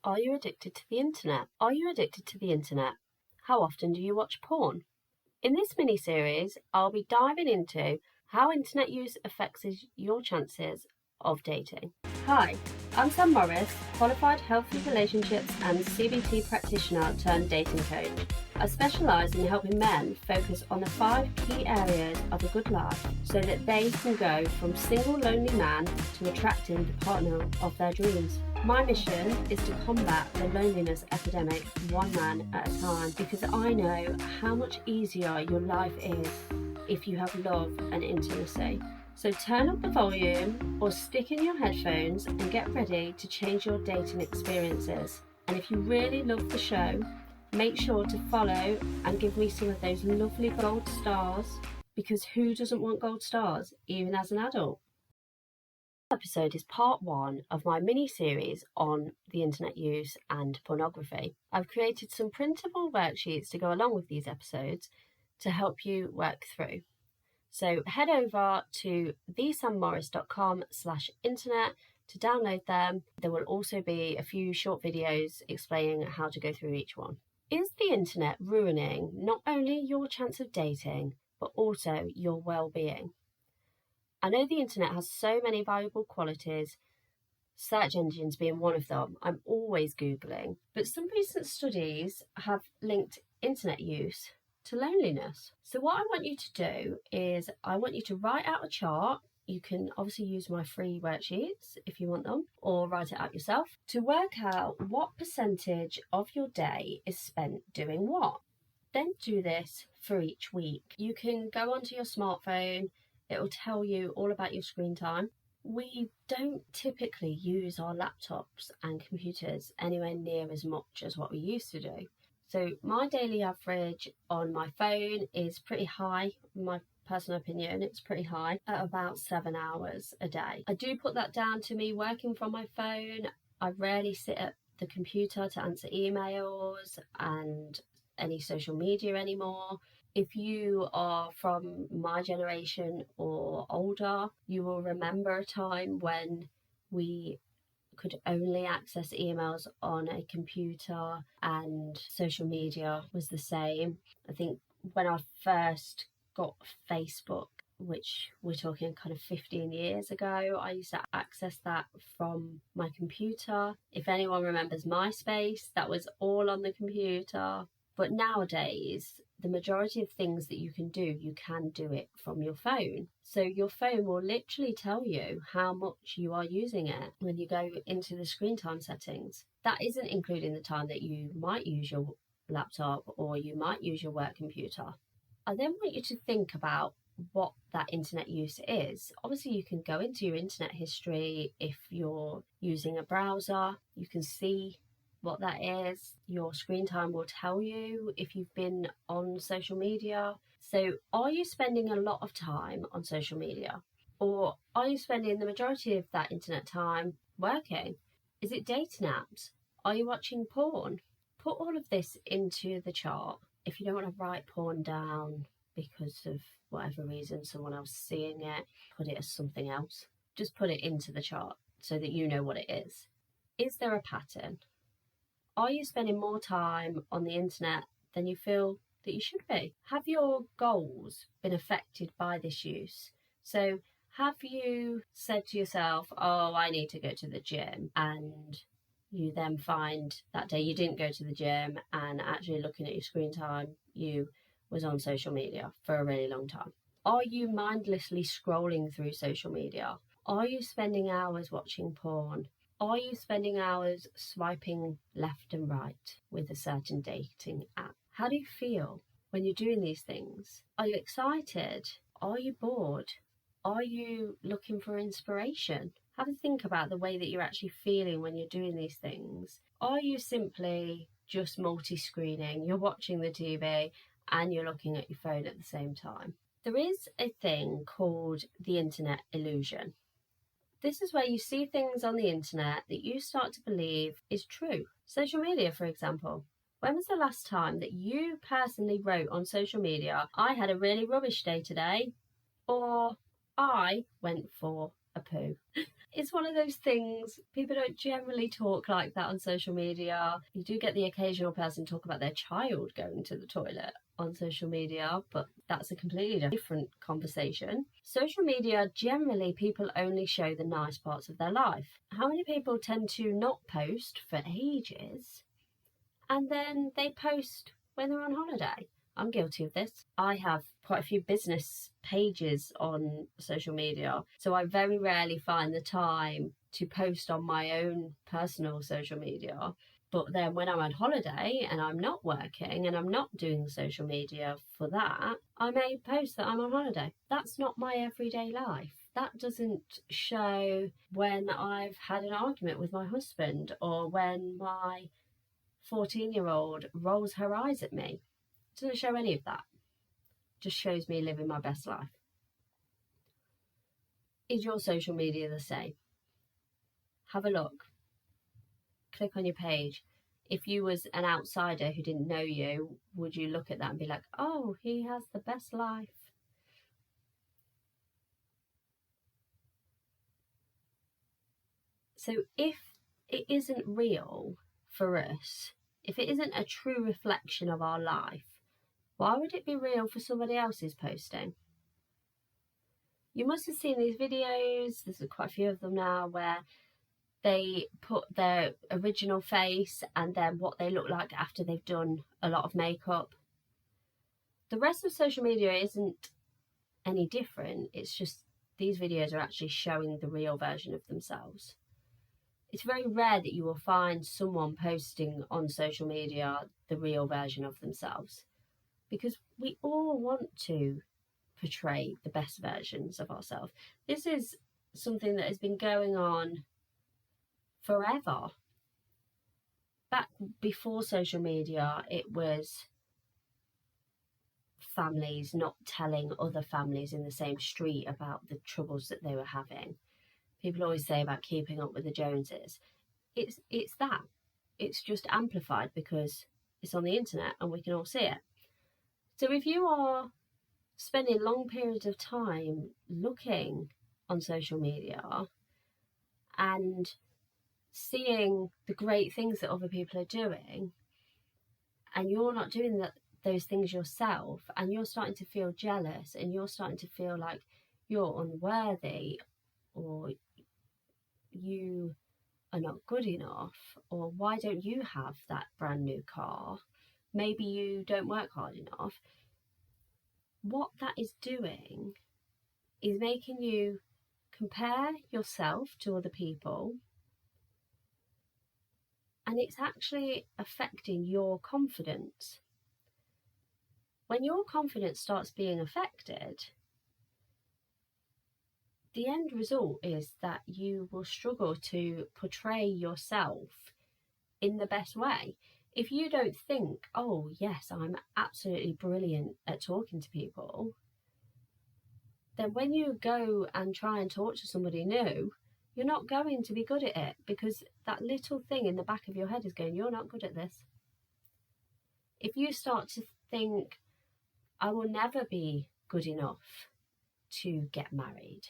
Are you addicted to the internet? Are you addicted to the internet? How often do you watch porn? In this mini-series, I'll be diving into how internet use affects your chances of dating. Hi, I'm Sam Morris, qualified healthy relationships and CBT practitioner turned dating coach. I specialise in helping men focus on the 5 key areas of a good life so that they can go from single lonely man to attracting the partner of their dreams. My mission is to combat the loneliness epidemic one man at a time, because I know how much easier your life is if you have love and intimacy. So turn up the volume or stick in your headphones and get ready to change your dating experiences. And if you really love the show, make sure to follow and give me some of those lovely gold stars, because who doesn't want gold stars, even as an adult? This episode is part 1 of my mini-series on the internet use and pornography. I've created some printable worksheets to go along with these episodes to help you work through. So head over to thesammorris.com/internet to download them. There will also be a few short videos explaining how to go through each one. Is the internet ruining not only your chance of dating, but also your well-being? I know the internet has so many valuable qualities, search engines being one of them. I'm always Googling, but some recent studies have linked internet use to loneliness. So what I want you to do is I want you to write out a chart. You can obviously use my free worksheets if you want them, or write it out yourself, to work out what percentage of your day is spent doing what. Then do this for each week. You can go onto your smartphone. It will tell you all about your screen time. We don't typically use our laptops and computers anywhere near as much as what we used to do. So my daily average on my phone is pretty high. My personal opinion, it's pretty high at about 7 hours a day. I do put that down to me working from my phone. I rarely sit at the computer to answer emails and any social media anymore. If you are from my generation or older, you will remember a time when we could only access emails on a computer and social media was the same. I think when I first got Facebook, which we're talking kind of 15 years ago, I used to access that from my computer. If anyone remembers MySpace, that was all on the computer. But nowadays, the majority of things that you can do it from your phone. So your phone will literally tell you how much you are using it when you go into the screen time settings. That isn't including the time that you might use your laptop or you might use your work computer. I then want you to think about what that internet use is. Obviously, you can go into your internet history. If you're using a browser, you can see what that is. Your screen time will tell you if you've been on social media. So are you spending a lot of time on social media? Or are you spending the majority of that internet time working? Is it dating apps? Are you watching porn? Put all of this into the chart. If you don't want to write porn down because of whatever reason, someone else seeing it, put it as something else. Just put it into the chart so that you know what it is. Is there a pattern? Are you spending more time on the internet than you feel that you should be? Have your goals been affected by this use? So have you said to yourself, oh, I need to go to the gym, and you then find that day you didn't go to the gym, and actually looking at your screen time, you was on social media for a really long time? Are you mindlessly scrolling through social media? Are you spending hours watching porn? Are you spending hours swiping left and right with a certain dating app? How do you feel when you're doing these things? Are you excited? Are you bored? Are you looking for inspiration? Have a think about the way that you're actually feeling when you're doing these things. Are you simply just multi-screening? You're watching the TV and you're looking at your phone at the same time. There is a thing called the internet illusion. This is where you see things on the internet that you start to believe is true. Social media, for example. When was the last time that you personally wrote on social media, I had a really rubbish day today, or I went for a poo? It's one of those things, people don't generally talk like that on social media. You do get the occasional person talk about their child going to the toilet on social media, but that's a completely different conversation. Social media, generally people only show the nice parts of their life. How many people tend to not post for ages and then they post when they're on holiday? I'm guilty of this. I have quite a few business pages on social media, so I very rarely find the time to post on my own personal social media. But then when I'm on holiday and I'm not working and I'm not doing social media for that, I may post that I'm on holiday. That's not my everyday life. That doesn't show when I've had an argument with my husband or when my 14-year-old rolls her eyes at me. It doesn't show any of that. It just shows me living my best life. Is your social media the same? Have a look. Click on your page. If you was an outsider who didn't know you, would you look at that and be like, oh, he has the best life? So if it isn't real for us, if it isn't a true reflection of our life, why would it be real for somebody else's posting? You must have seen these videos, there's quite a few of them now, where they put their original face and then what they look like after they've done a lot of makeup. The rest of social media isn't any different, it's just these videos are actually showing the real version of themselves. It's very rare that you will find someone posting on social media the real version of themselves, because we all want to portray the best versions of ourselves. This is something that has been going on forever. Back before social media, it was families not telling other families in the same street about the troubles that they were having. People always say about keeping up with the Joneses. It's that. It's just amplified because it's on the internet and we can all see it. So if you are spending long periods of time looking on social media and seeing the great things that other people are doing, and you're not doing those things yourself, and you're starting to feel jealous and you're starting to feel like you're unworthy, or you are not good enough, or why don't you have that brand new car? Maybe you don't work hard enough. What that is doing is making you compare yourself to other people, and it's actually affecting your confidence. When your confidence starts being affected, the end result is that you will struggle to portray yourself in the best way. If you don't think, oh yes, I'm absolutely brilliant at talking to people, then when you go and try and talk to somebody new, you're not going to be good at it, because that little thing in the back of your head is going, you're not good at this. If you start to think, I will never be good enough to get married,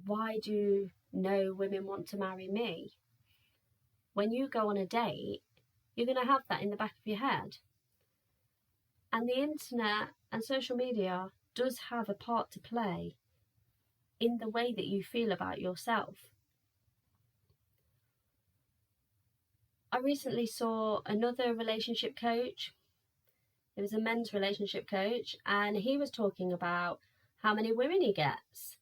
why do no women want to marry me? When you go on a date, you're going to have that in the back of your head. And the internet and social media does have a part to play in the way that you feel about yourself. I recently saw another relationship coach. It was a men's relationship coach, and he was talking about how many women he gets.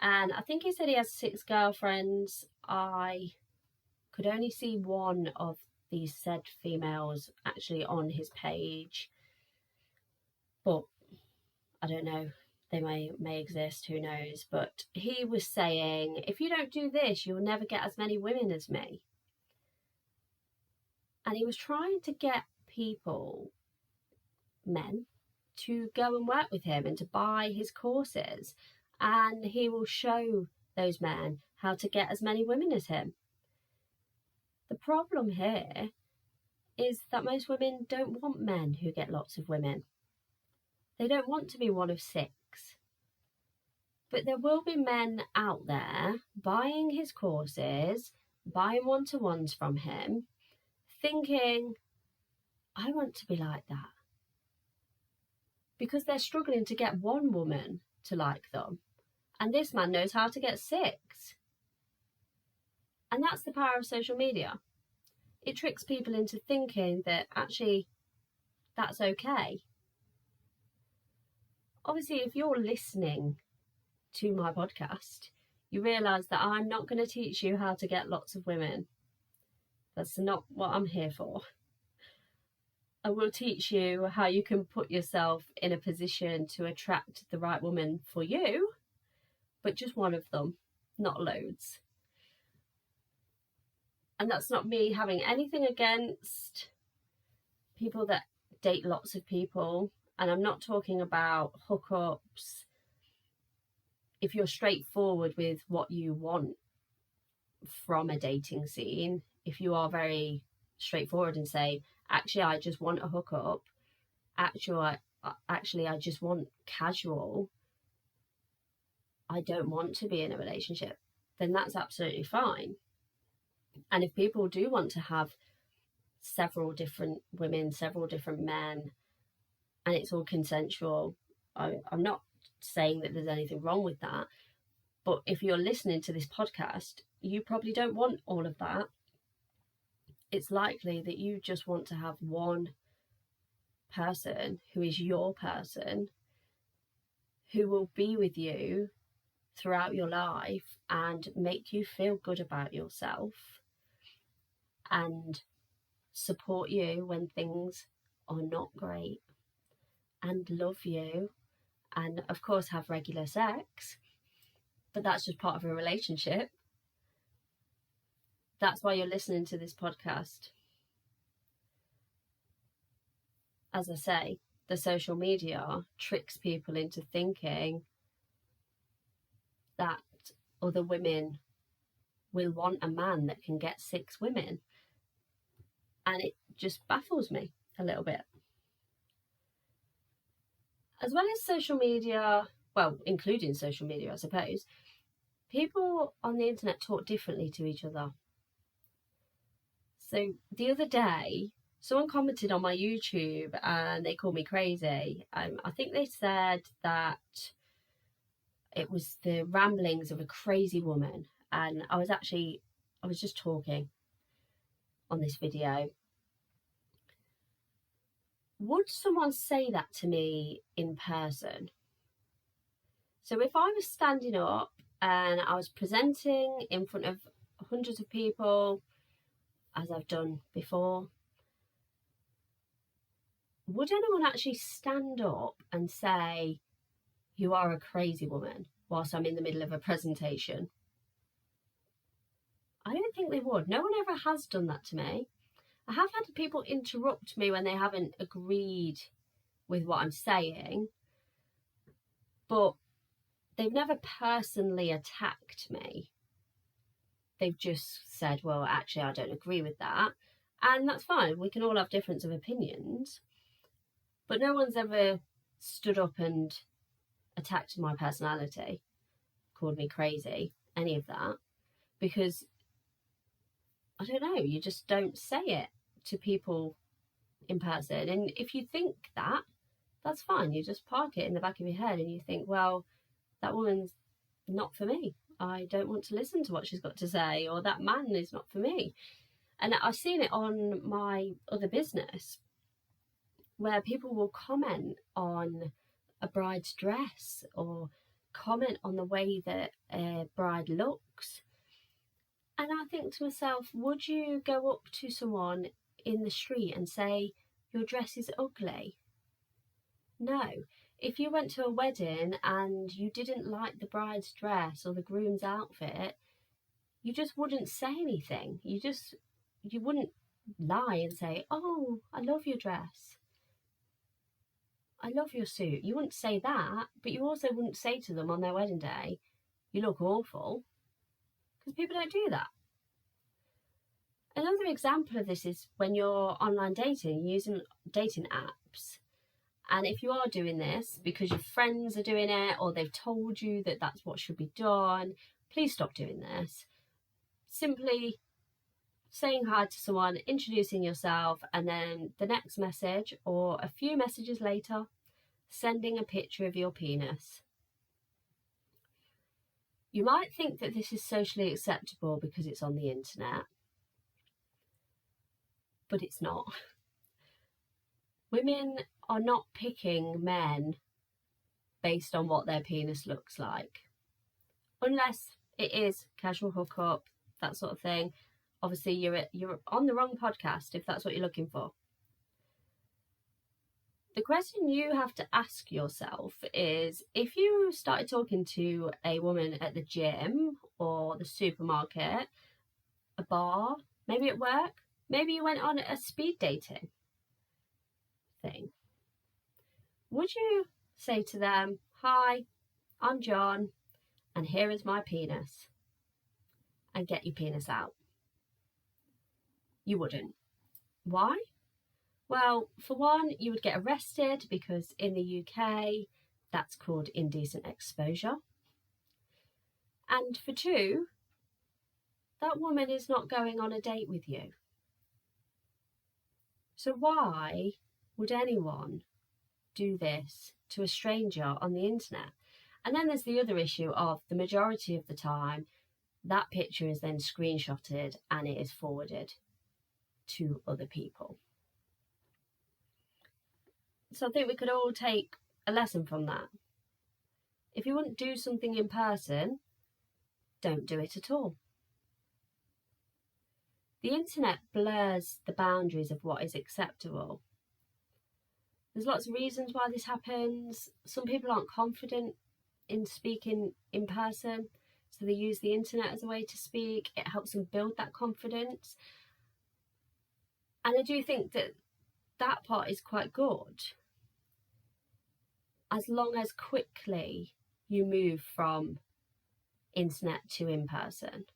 And I think he said he has 6 girlfriends. I could only see one of these said females actually on his page, but I don't know, they may exist, who knows. But he was saying, if you don't do this, you'll never get as many women as me. And he was trying to get people, men, to go and work with him and to buy his courses, and he will show those men how to get as many women as him. The problem here is that most women don't want men who get lots of women. They don't want to be one of 6. But there will be men out there buying his courses, buying one-to-ones from him, thinking, I want to be like that. Because they're struggling to get one woman to like them. And this man knows how to get 6. And that's the power of social media. It tricks people into thinking that actually that's okay. Obviously, if you're listening to my podcast, you realise that I'm not going to teach you how to get lots of women. That's not what I'm here for. I will teach you how you can put yourself in a position to attract the right woman for you, but just one of them, not loads. And that's not me having anything against people that date lots of people. And I'm not talking about hookups. If you're straightforward with what you want from a dating scene, if you are very straightforward and say, actually, I just want a hookup, actually, I just want casual, I don't want to be in a relationship, then that's absolutely fine. And if people do want to have several different women, several different men, and it's all consensual, I'm not saying that there's anything wrong with that. But if you're listening to this podcast, you probably don't want all of that. It's likely that you just want to have one person who is your person, who will be with you throughout your life and make you feel good about yourself and support you when things are not great and love you, and of course have regular sex, but that's just part of a relationship. That's why you're listening to this podcast. As I say, the social media tricks people into thinking that other women will want a man that can get 6 women. And it just baffles me a little bit. As well as social media, well, including social media, I suppose, people on the internet talk differently to each other. So the other day, someone commented on my YouTube and they called me crazy. I think they said that it was the ramblings of a crazy woman. And I was just talking on this video. Would someone say that to me in person? So if I was standing up and I was presenting in front of hundreds of people, as I've done before, would anyone actually stand up and say, you are a crazy woman, whilst I'm in the middle of a presentation? I don't think they would. No one ever has done that to me. I have had people interrupt me when they haven't agreed with what I'm saying, but they've never personally attacked me. They've just said, well, actually, I don't agree with that. And that's fine. We can all have difference of opinions. But no one's ever stood up and attacked my personality, called me crazy, any of that. Because, I don't know, you just don't say it to people in person. And if you think that, that's fine. You just park it in the back of your head and you think, well, that woman's not for me. I don't want to listen to what she's got to say, or that man is not for me. And I've seen it on my other business where people will comment on a bride's dress or comment on the way that a bride looks. And I think to myself, would you go up to someone in the street and say, your dress is ugly? No. If you went to a wedding and you didn't like the bride's dress or the groom's outfit, you just wouldn't say anything. You wouldn't lie and say, oh, I love your dress, I love your suit. You wouldn't say that, but you also wouldn't say to them on their wedding day, you look awful, because people don't do that. Another example of this is when you're online dating, using dating apps, And if you are doing this because your friends are doing it or they've told you that that's what should be done, please stop doing this. Simply saying hi to someone, introducing yourself, and then the next message or a few messages later, sending a picture of your penis. You might think that this is socially acceptable because it's on the internet, but it's not. Women are not picking men based on what their penis looks like. Unless it is casual hookup, that sort of thing. Obviously, you're on the wrong podcast if that's what you're looking for. The question you have to ask yourself is, if you started talking to a woman at the gym or the supermarket, a bar, maybe at work, maybe you went on a speed dating thing, would you say to them, "Hi, I'm John, and here is my penis," and get your penis out? You wouldn't. Why? Well, for one, you would get arrested because in the UK, that's called indecent exposure. And for two, that woman is not going on a date with you. So why would anyone do this to a stranger on the internet? And then there's the other issue of the majority of the time, that picture is then screenshotted and it is forwarded to other people. So I think we could all take a lesson from that. If you wouldn't do something in person, don't do it at all. The internet blurs the boundaries of what is acceptable. There's lots of reasons why this happens. Some people aren't confident in speaking in person, so they use the internet as a way to speak. It helps them build that confidence. And I do think that that part is quite good, as long as quickly you move from internet to in person.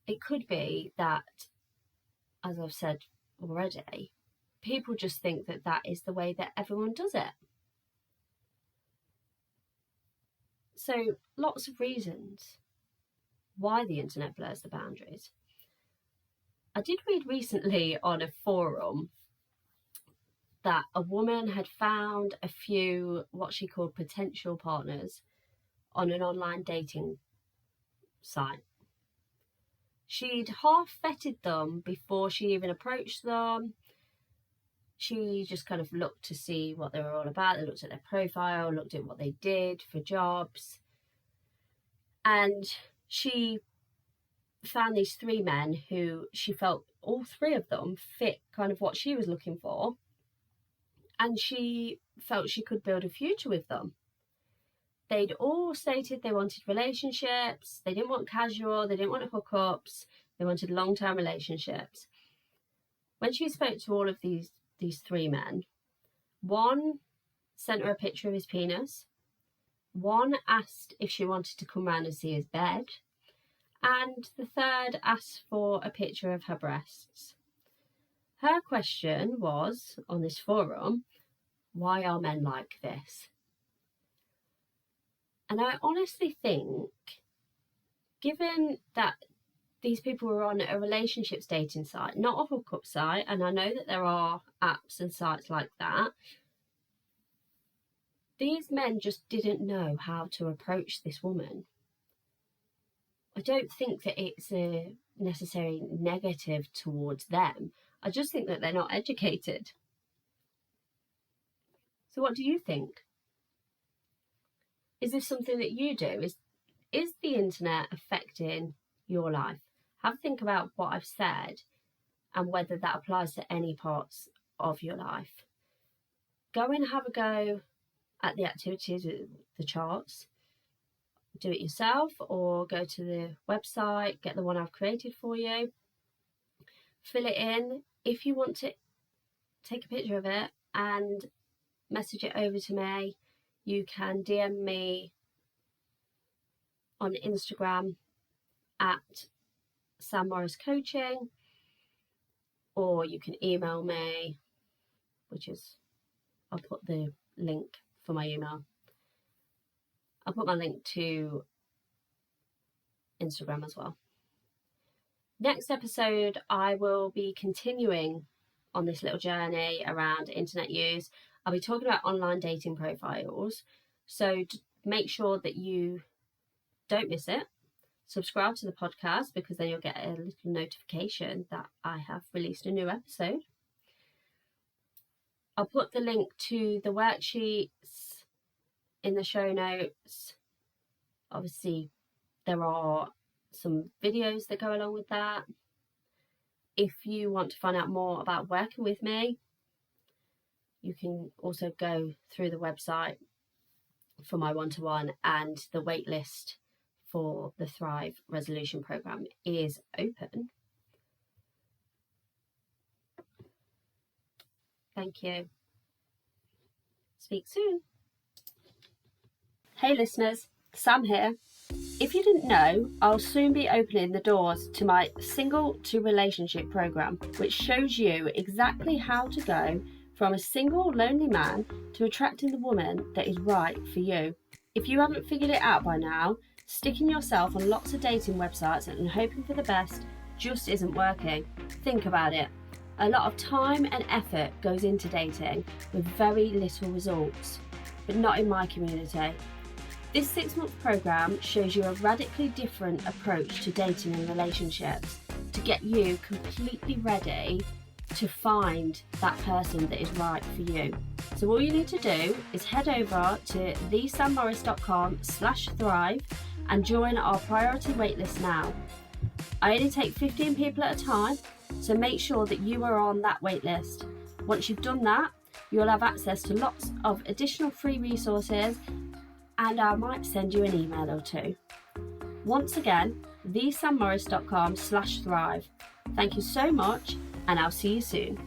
It could be that, as I've said already, people just think that that is the way that everyone does it. So lots of reasons why the internet blurs the boundaries. I did read recently on a forum that a woman had found a few what she called potential partners on an online dating site. She'd half vetted them before she even approached them. She just kind of looked to see what they were all about. They looked at their profile, looked at what they did for jobs. And she found these three men who she felt all three of them fit kind of what she was looking for. And she felt she could build a future with them. They'd all stated they wanted relationships. They didn't want casual. They didn't want hookups. They wanted long-term relationships. When she spoke to all of these three men, one sent her a picture of his penis. One asked if she wanted to come round and see his bed. And the third asked for a picture of her breasts. Her question was, on this forum, why are men like this? And I honestly think, given that these people were on a relationships dating site, not a hookup site, and I know that there are apps and sites like that, these men just didn't know how to approach this woman. I don't think that it's a necessary negative towards them. I just think that they're not educated. So what do you think? Is this something that you do? Is the internet affecting your life? Have a think about what I've said and whether that applies to any parts of your life. Go and have a go at the activities, the charts. Do it yourself or go to the website, get the one I've created for you. Fill it in. If you want to take a picture of it and message it over to me, you can DM me on Instagram at SMr&x Coaching, or you can email me, which is, I'll put the link for my email. I'll put my link to Instagram as well. Next episode, I will be continuing on this little journey around internet use. I'll be talking about online dating profiles. So to make sure that you don't miss it, subscribe to the podcast, because then you'll get a little notification that I have released a new episode. I'll put the link to the worksheets in the show notes. Obviously, there are some videos that go along with that. If you want to find out more about working with me, you can also go through the website for my one-to-one, and the waitlist for the Thrive Resolution Programme is open. Thank you. Speak soon. Hey listeners, Sam here. If you didn't know, I'll soon be opening the doors to my Single to Relationship programme, which shows you exactly how to go from a single lonely man to attracting the woman that is right for you. If you haven't figured it out by now, sticking yourself on lots of dating websites and hoping for the best just isn't working. Think about it. A lot of time and effort goes into dating with very little results, but not in my community. This 6-month programme shows you a radically different approach to dating and relationships to get you completely ready to find that person that is right for you. So all you need to do is head over to thesammorris.com/thrive and join our priority waitlist now. I only take 15 people at a time, so make sure that you are on that waitlist. Once you've done that, you'll have access to lots of additional free resources, and I might send you an email or two. Once again, thesammorris.com/thrive. Thank you so much, and I'll see you soon.